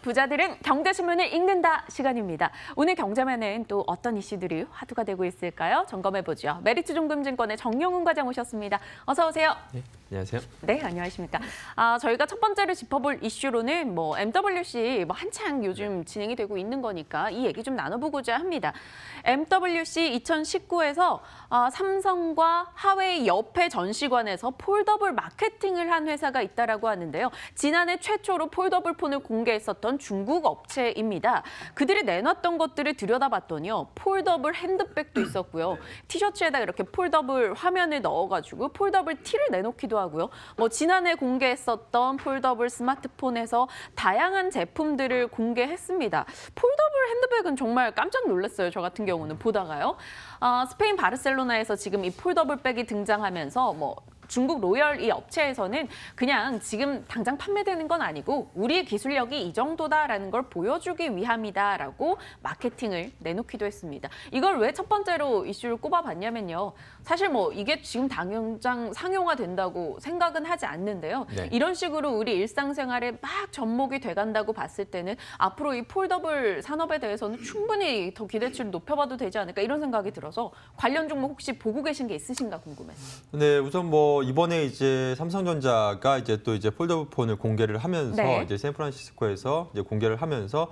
부자들은 경제신문을 읽는다 시간입니다. 오늘 경제면은 또 어떤 이슈들이 화두가 되고 있을까요? 점검해보죠. 메리츠증권증권의 정용훈 과장 오셨습니다. 어서 오세요. 네, 안녕하세요. 네, 안녕하십니까. 저희가 첫 번째로 짚어볼 이슈로는 MWC 한창 요즘 진행이 되고 있는 거니까 이 얘기 좀 나눠보고자 합니다. MWC 2019에서 삼성과 하웨이 옆에 전시관에서 폴더블 마케팅을 한 회사가 있다라고 하는데요. 지난해 최초로 폴더블 폰을 공개했었던 중국 업체입니다. 그들이 내놨던 것들을 들여다봤더니요. 폴더블 핸드백도 있었고요. 티셔츠에다 이렇게 폴더블 화면을 넣어가지고 폴더블 티를 내놓기도 하고요. 지난해 공개했었던 폴더블 스마트폰에서 다양한 제품들을 공개했습니다. 폴더블 핸드백은 정말 깜짝 놀랐어요. 저 같은 경우는 보다가요. 스페인 바르셀로나에서 지금 이 폴더블백이 등장하면서 중국 로열 이 업체에서는 그냥 지금 당장 판매되는 건 아니고 우리의 기술력이 이 정도다라는 걸 보여주기 위함이다라고 마케팅을 내놓기도 했습니다. 이걸 왜 첫 번째로 이슈를 꼽아봤냐면요. 사실 이게 지금 당장 상용화된다고 생각은 하지 않는데요. 네. 이런 식으로 우리 일상생활에 막 접목이 돼간다고 봤을 때는 앞으로 이 폴더블 산업에 대해서는 충분히 더 기대치를 높여봐도 되지 않을까 이런 생각이 들어서 관련 종목 혹시 보고 계신 게 있으신가 궁금해요. 네, 우선 이번에 이제 삼성전자가 이제 폴더블 폰을 공개를 하면서 네. 이제 샌프란시스코에서 이제 공개를 하면서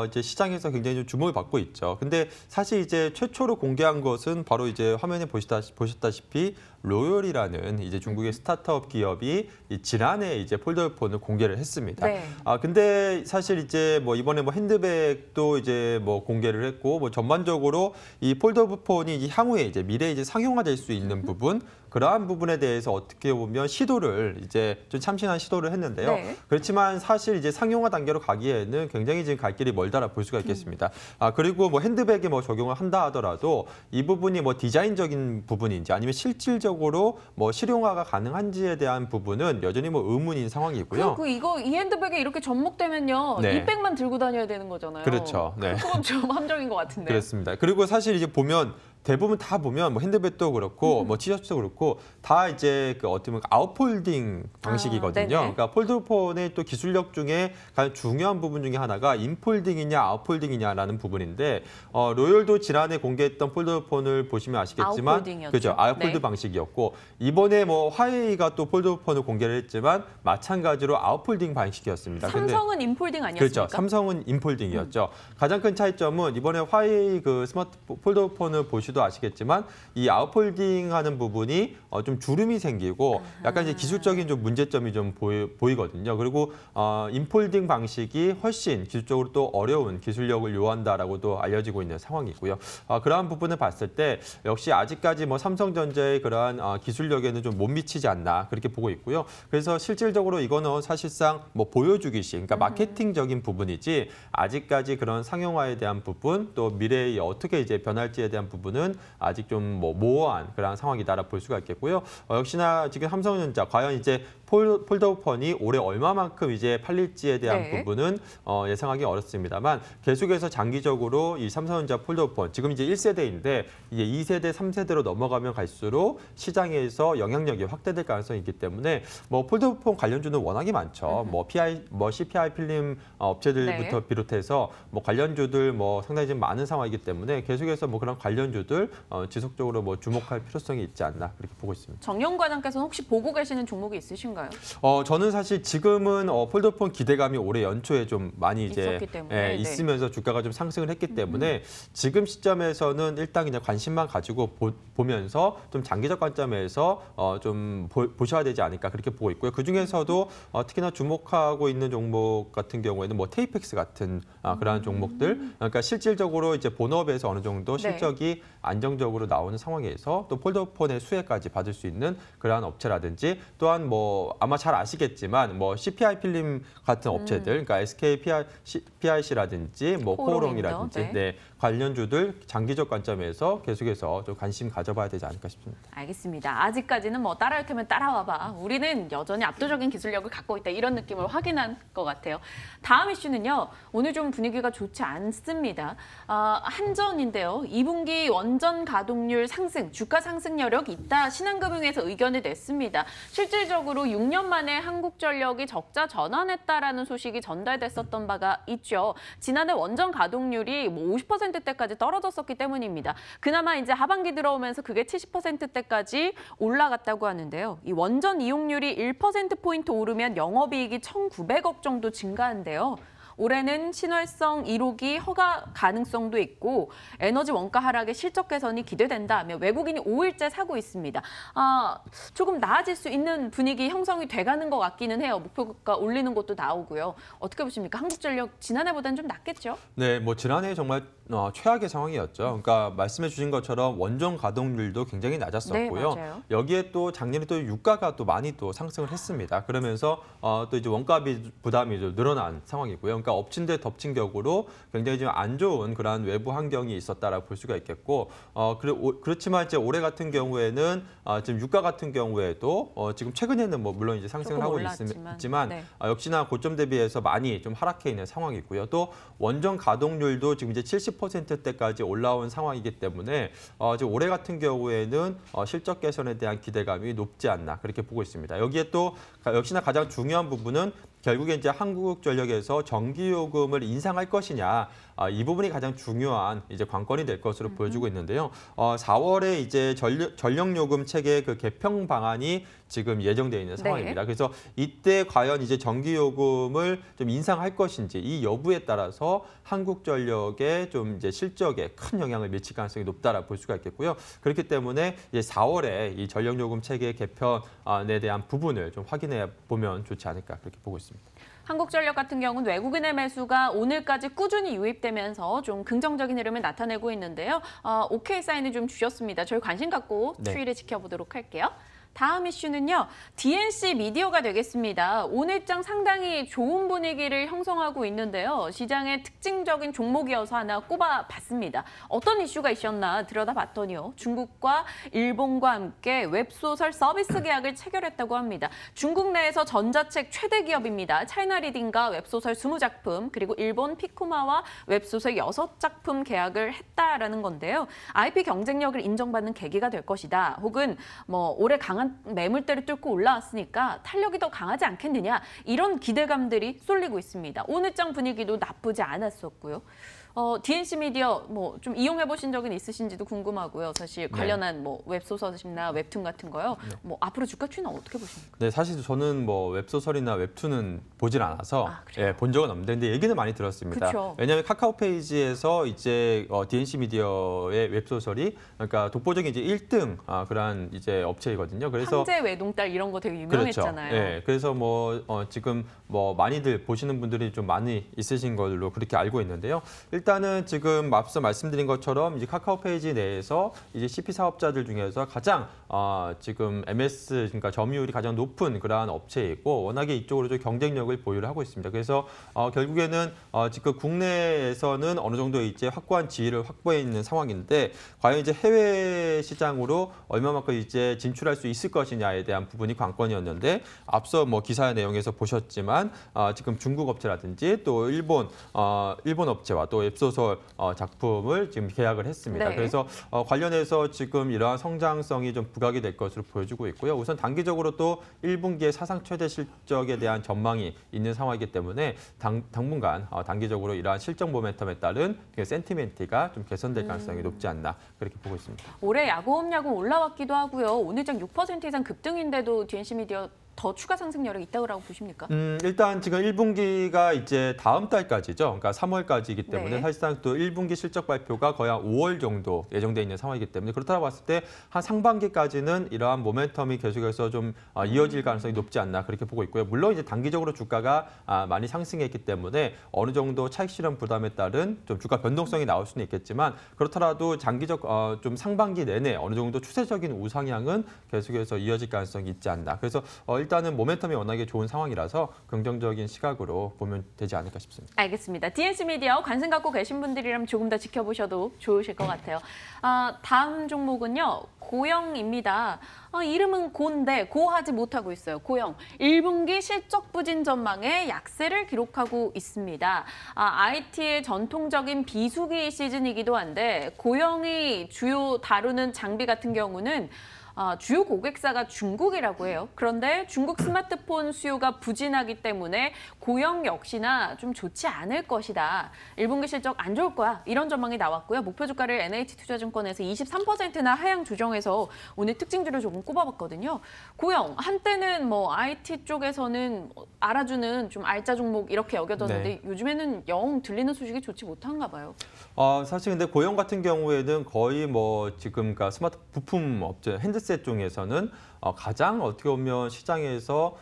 이제 시장에서 굉장히 좀 주목을 받고 있죠. 근데 사실 이제 최초로 공개한 것은 바로 이제 화면에 보셨다시피 로열이라는 이제 중국의 스타트업 기업이 지난해 이제 폴더블 폰을 공개를 했습니다. 네. 근데 사실 이제 이번에 핸드백도 이제 공개를 했고 전반적으로 이 폴더블 폰이 향후에 이제 미래에 이제 상용화될 수 있는 부분 그러한 부분에 대해서 어떻게 보면 시도를 이제 좀 참신한 시도를 했는데요. 네. 그렇지만 사실 이제 상용화 단계로 가기에는 굉장히 지금 갈 길이 멀다라 볼 수가 있겠습니다. 그리고 핸드백에 적용을 한다 하더라도 이 부분이 디자인적인 부분인지 아니면 실질적으로 실용화가 가능한지에 대한 부분은 여전히 의문인 상황이고요. 그리고 이 핸드백에 이렇게 접목되면요. 네. 이 백만 들고 다녀야 되는 거잖아요. 그렇죠. 네. 그건 좀 함정인 것 같은데. 그렇습니다. 그리고 사실 이제 대부분 다 보면 핸드백도 그렇고 티셔츠도 그렇고 다 이제 어떻게 보면 아웃폴딩 방식이거든요. 그러니까 폴더폰의 또 기술력 중에 가장 중요한 부분 중에 하나가 인폴딩이냐 아웃폴딩이냐라는 부분인데 로열도 지난해 공개했던 폴더폰을 보시면 아시겠지만 아웃폴딩이었죠. 그죠 아웃폴드 네. 방식이었고 이번에 화웨이가 또 폴더폰을 공개를 했지만 마찬가지로 아웃폴딩 방식이었습니다. 삼성은 인폴딩 아니었습니까? 그렇죠. 삼성은 인폴딩이었죠. 가장 큰 차이점은 이번에 화웨이 스마트 폴더폰을 보시도 아시겠지만 이 아웃폴딩하는 부분이 좀 주름이 생기고 약간 이제 기술적인 좀 문제점이 좀 보이거든요. 그리고 인폴딩 방식이 훨씬 기술적으로 또 어려운 기술력을 요한다라고도 알려지고 있는 상황이고요. 그러한 부분을 봤을 때 역시 아직까지 삼성전자의 그러한 기술력에는 좀 못 미치지 않나 그렇게 보고 있고요. 그래서 실질적으로 이거는 사실상 보여주기식, 그러니까 마케팅적인 부분이지 아직까지 그런 상용화에 대한 부분 또 미래에 어떻게 이제 변할지에 대한 부분은 아직 좀 모호한 그런 상황이다라 볼 수가 있겠고요. 역시나 지금 삼성전자 과연 이제 폴더폰이 올해 얼마만큼 이제 팔릴지에 대한 네. 부분은 예상하기 어렵습니다만 계속해서 장기적으로 이 삼성전자 폴더폰 지금 이제 1세대인데 이제 2세대, 3세대로 넘어가면 갈수록 시장에서 영향력이 확대될 가능성이 있기 때문에 폴더폰 관련주는 워낙에 많죠. CPI 필름 업체들부터 네. 비롯해서 관련주들 상당히 좀 많은 상황이기 때문에 계속해서 그런 관련주들 지속적으로 주목할 필요성이 있지 않나 그렇게 보고 있습니다. 정용 과장께서는 혹시 보고 계시는 종목이 있으신가요? 저는 사실 지금은 폴더폰 기대감이 올해 연초에 좀 많이 이제 있었기 때문에, 있으면서 주가가 좀 상승을 했기 때문에 지금 시점에서는 일단 그냥 관심만 가지고 보면서 좀 장기적 관점에서 좀 보셔야 되지 않을까 그렇게 보고 있고요. 그 중에서도 특히나 주목하고 있는 종목 같은 경우에는 테이펙스 같은 그러한 종목들, 그러니까 실질적으로 이제 본업에서 어느 정도 실적이 안정적으로 나오는 상황에서 또 폴더폰의 수혜까지 받을 수 있는 그러한 업체라든지 또한 아마 잘 아시겠지만 CPI 필름 같은 업체들, 그러니까 SK PIC라든지 코오롱이라든지 네. 관련주들 장기적 관점에서 계속해서 좀 관심 가져봐야 되지 않을까 싶습니다. 알겠습니다. 아직까지는 뭐 따라올 테면 따라와봐. 우리는 여전히 압도적인 기술력을 갖고 있다. 이런 느낌을 확인한 것 같아요. 다음 이슈는요. 오늘 좀 분위기가 좋지 않습니다. 한전인데요. 2분기 원전 가동률 상승, 주가 상승 여력 있다. 신한금융에서 의견을 냈습니다. 실질적으로 6년 만에 한국전력이 적자 전환했다라는 소식이 전달됐었던 바가 있죠. 지난해 원전 가동률이 뭐 50%대까지 떨어졌었기 때문입니다. 그나마 이제 하반기 들어오면서 그게 70%대까지 올라갔다고 하는데요. 이 원전 이용률이 1%포인트 오르면 영업이익이 1,900억 정도 증가한대요. 올해는 신활성 1호기 허가 가능성도 있고 에너지 원가 하락에 실적 개선이 기대된다며 외국인이 5일째 사고 있습니다. 조금 나아질 수 있는 분위기 형성이 돼가는 것 같기는 해요. 목표가 올리는 것도 나오고요. 어떻게 보십니까? 한국전력 지난해보다는 좀 낫겠죠? 네, 뭐 지난해 정말 최악의 상황이었죠. 그러니까 말씀해 주신 것처럼 원전 가동률도 굉장히 낮았었고요. 네, 맞아요. 여기에 또 작년에 또 유가가 또 많이 또 상승을 했습니다. 그러면서 또 이제 원가비 부담이 좀 늘어난 상황이고요. 그러니까 엎친 데 덮친 격으로 굉장히 좀 안 좋은 그러한 외부 환경이 있었다라고 볼 수가 있겠고, 그렇지만 이제 올해 같은 경우에는 지금 유가 같은 경우에도 지금 최근에는 뭐 물론 이제 상승을 하고 있지만 네. 역시나 고점 대비해서 많이 좀 하락해 있는 상황이고요. 또 원전 가동률도 지금 이제 70%대까지 올라온 상황이기 때문에 지금 올해 같은 경우에는 실적 개선에 대한 기대감이 높지 않나 그렇게 보고 있습니다. 여기에 또 역시나 가장 중요한 부분은 결국에 이제 한국전력에서 전기요금을 인상할 것이냐, 이 부분이 가장 중요한 이제 관건이 될 것으로 보여지고 있는데요. 4월에 이제 전력요금 체계 그 개편 방안이 지금 예정되어 있는 상황입니다. 네. 그래서 이때 과연 이제 전기요금을 좀 인상할 것인지 이 여부에 따라서 한국전력의 좀 이제 실적에 큰 영향을 미칠 가능성이 높다라고 볼 수가 있겠고요. 그렇기 때문에 이제 4월에 이 전력요금 체계 개편에 대한 부분을 좀 확인해 보면 좋지 않을까 그렇게 보고 있습니다. 한국전력 같은 경우는 외국인의 매수가 오늘까지 꾸준히 유입되면서 좀 긍정적인 흐름을 나타내고 있는데요. 오케이 사인을 좀 주셨습니다. 저희 관심 갖고 네. 추이를 지켜보도록 할게요. 다음 이슈는요. DNC 미디어가 되겠습니다. 오늘장 상당히 좋은 분위기를 형성하고 있는데요. 시장의 특징적인 종목이어서 하나 꼽아봤습니다. 어떤 이슈가 있었나 들여다봤더니요. 중국과 일본과 함께 웹소설 서비스 계약을 체결했다고 합니다. 중국 내에서 전자책 최대 기업입니다. 차이나리딩과 웹소설 20작품, 그리고 일본 피코마와 웹소설 6작품 계약을 했다라는 건데요. IP 경쟁력을 인정받는 계기가 될 것이다. 혹은 뭐 올해 강한 매물대를 뚫고 올라왔으니까 탄력이 더 강하지 않겠느냐, 이런 기대감들이 쏠리고 있습니다. 오늘장 분위기도 나쁘지 않았었고요. DNC 미디어 뭐 좀 이용해 보신 적은 있으신지도 궁금하고요. 사실 관련한 뭐 웹소설이나 웹툰 같은 거요. 뭐 앞으로 주가 추이는 어떻게 보십니까? 네, 사실 저는 뭐 웹소설이나 웹툰은 보질 않아서 본 적은 없는데 근데 얘기는 많이 들었습니다. 그쵸. 왜냐하면 카카오 페이지에서 이제 DNC 미디어의 웹소설이 그러니까 독보적인 이제 1등 그런 이제 업체이거든요. 그래서 황제 외동딸 이런 거 되게 유명했잖아요. 그렇죠. 네, 그래서 뭐 지금 뭐 많이들 보시는 분들이 좀 많이 있으신 걸로 그렇게 알고 있는데요. 일단은 지금 앞서 말씀드린 것처럼 이제 카카오 페이지 내에서 이제 CP 사업자들 중에서 가장 지금 MS 그러니까 점유율이 가장 높은 그러한 업체이고 워낙에 이쪽으로 좀 경쟁력을 보유를 하고 있습니다. 그래서 결국에는 지금 국내에서는 어느 정도 이제 확고한 지위를 확보해 있는 상황인데 과연 이제 해외 시장으로 얼마만큼 이제 진출할 수 있을 것이냐에 대한 부분이 관건이었는데 앞서 뭐 기사 내용에서 보셨지만 지금 중국 업체라든지 또 일본 업체와 또 웹소설 작품을 지금 계약을 했습니다. 네. 그래서 관련해서 지금 이러한 성장성이 좀 부각이 될 것으로 보여지고 있고요. 우선 단기적으로 또 1분기의 사상 최대 실적에 대한 전망이 있는 상황이기 때문에 당분간 단기적으로 이러한 실적 모멘텀에 따른 센티멘트가 좀 개선될 가능성이 높지 않나 그렇게 보고 있습니다. 올해 야구홈야구 올라왔기도 하고요. 오늘장 6% 이상 급등인데도 DNC 미디어 더 추가 상승 여력이 있다고 보십니까? 일단 지금 1분기가 이제 다음 달까지죠. 그러니까 3월까지이기 때문에 네. 사실상 또 1분기 실적 발표가 거의 한 5월 정도 예정돼 있는 상황이기 때문에 그렇다고 봤을 때 한 상반기까지는 이러한 모멘텀이 계속해서 좀 이어질 가능성이 높지 않나 그렇게 보고 있고요. 물론 이제 단기적으로 주가가 많이 상승했기 때문에 어느 정도 차익 실현 부담에 따른 좀 주가 변동성이 나올 수는 있겠지만 그렇더라도 장기적 좀 상반기 내내 어느 정도 추세적인 우상향은 계속해서 이어질 가능성이 있지 않나. 그래서 일단은 모멘텀이 워낙에 좋은 상황이라서 긍정적인 시각으로 보면 되지 않을까 싶습니다. 알겠습니다. DNC 미디어 관심 갖고 계신 분들이라면 조금 더 지켜보셔도 좋으실 것 같아요. 다음 종목은요. 고영입니다. 이름은 고인데 고하지 못하고 있어요. 고영. 1분기 실적 부진 전망에 약세를 기록하고 있습니다. IT의 전통적인 비수기 시즌이기도 한데 고영이 주요 다루는 장비 같은 경우는 주요 고객사가 중국이라고 해요. 그런데 중국 스마트폰 수요가 부진하기 때문에 고영 역시나 좀 좋지 않을 것이다. 1분기 실적 안 좋을 거야. 이런 전망이 나왔고요. 목표 주가를 NH투자증권에서 23%나 하향 조정해서 오늘 특징주를 조금 꼽아봤거든요. 고영, 한때는 뭐 IT 쪽에서는 알아주는 좀 알짜 종목 이렇게 여겨졌는데 네. 요즘에는 영 들리는 소식이 좋지 못한가 봐요. 사실 근데 고영 같은 경우에는 거의 뭐 지금 그러니까 스마트 부품 업체 핸드셋 중에서는 가장 어떻게 보면 시장에서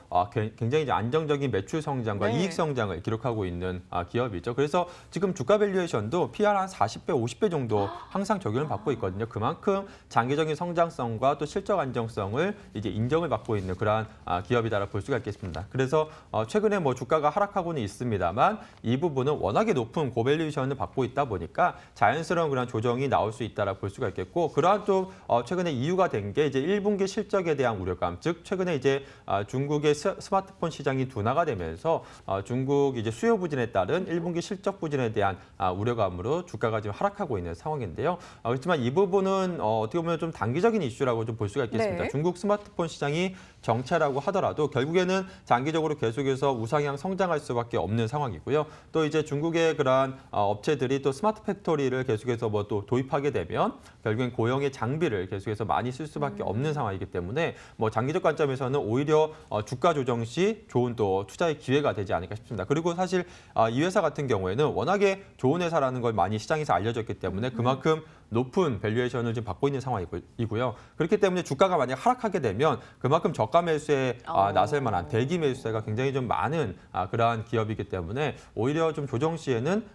굉장히 이제 안정적인 매출 성장과 네. 이익 성장을 기록하고 있는 기업이죠. 그래서 지금 주가 밸류에이션도 PR 한 40배, 50배 정도 항상 적용을 받고 있거든요. 그만큼 장기적인 성장성과 또 실적 안정성을 이제 인정을 받고 있는 그러한 기업이다라고 볼 수가 있겠습니다. 그래서 최근에 뭐 주가가 하락하고는 있습니다만 이 부분은 워낙에 높은 고밸류에이션을 받고 있다 보니까 자연스러운 그런 조정이 나올 수 있다라고 볼 수가 있겠고 그러한 좀 최근에 이유가 된 게 이제 1분기 실적에 대한 우려감, 즉 최근에 이제 중국의 스마트폰 시장이 둔화가 되면서 중국 이제 수요 부진에 따른 1분기 실적 부진에 대한 우려감으로 주가가 지금 하락하고 있는 상황인데요. 그렇지만 이 부분은 어떻게 보면 좀 단기적인 이슈라고 좀 볼 수가 있겠습니다. 네. 중국 스마트폰 시장이 정체라고 하더라도 결국에는 장기적으로 계속해서 우상향 성장할 수밖에 없는 상황이고요. 또 이제 중국의 그러한 업체들이 또 스마트 팩토리를 계속해서 뭐 또 도입하게 되면 결국엔 고영의 장비를 계속해서 많이 쓸 수밖에 없는 상황이기 때문에 뭐 장기적 관점에서는 오히려 주가 조정 시 좋은 또 투자의 기회가 되지 않을까 싶습니다. 그리고 사실 이 회사 같은 경우에는 워낙에 좋은 회사라는 걸 많이 시장에서 알려졌기 때문에 그만큼 높은 밸류에이션을 지금 받고 있는 상황이고요. 그렇기 때문에 주가가 만약 하락하게 되면 그만큼 저가 매수에 나설 만한 대기 매수세가 굉장히 좀 많은 그러한 기업이기 때문에 오히려 좀 조정 시에는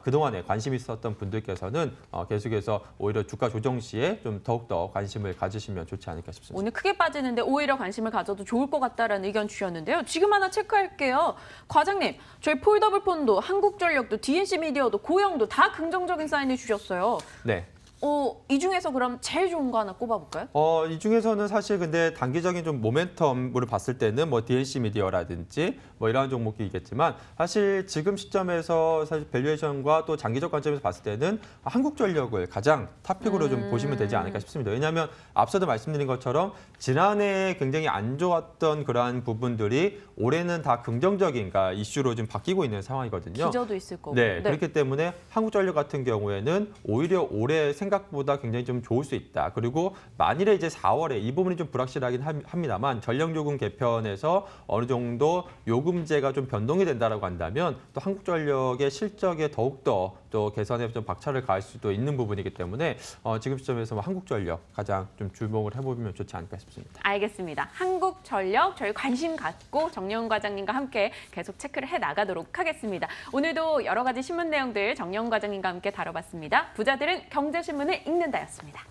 그동안에 관심 있었던 분들께서는 계속해서 오히려 주가 조정 시에 좀 더욱더 관심을 가지시면 좋지 않을까 싶습니다. 오늘 크게 빠지는데 오히려 관심을 가져도 좋을 것 같다라는 의견 주셨는데요. 지금 하나 체크할게요. 과장님, 저희 폴더블폰도 한국전력도 DNC 미디어도 고영도 다 긍정적인 사인을 주셨어요. 네. 이 중에서 그럼 제일 좋은 거 하나 꼽아볼까요? 이 중에서는 사실 근데 단기적인 좀 모멘텀으로 봤을 때는 뭐 DNC 미디어라든지 뭐 이러한 종목이겠지만 사실 지금 시점에서 사실 밸류에이션과 또 장기적 관점에서 봤을 때는 한국전력을 가장 탑픽으로 좀 보시면 되지 않을까 싶습니다. 왜냐하면 앞서도 말씀드린 것처럼 지난해 굉장히 안 좋았던 그러한 부분들이 올해는 다 긍정적인 그러니까 이슈로 좀 바뀌고 있는 상황이거든요. 기저도 있을 거고. 네, 그렇기 때문에 한국전력 같은 경우에는 오히려 올해 생각보다 굉장히 좀 좋을 수 있다. 그리고 만일에 이제 4월에 이 부분이 좀 불확실하긴 합니다만 전력요금 개편에서 어느 정도 요금제가 좀 변동이 된다라고 한다면 또 한국전력의 실적에 더욱더 또 개선에 좀 박차를 가할 수도 있는 부분이기 때문에 지금 시점에서 한국전력 가장 좀 주목을 해보면 좋지 않을까 싶습니다. 알겠습니다. 한국전력 저희 관심 갖고 정영훈 과장님과 함께 계속 체크를 해 나가도록 하겠습니다. 오늘도 여러 가지 신문 내용들 정영훈 과장님과 함께 다뤄봤습니다. 부자들은 경제신문을 읽는다였습니다.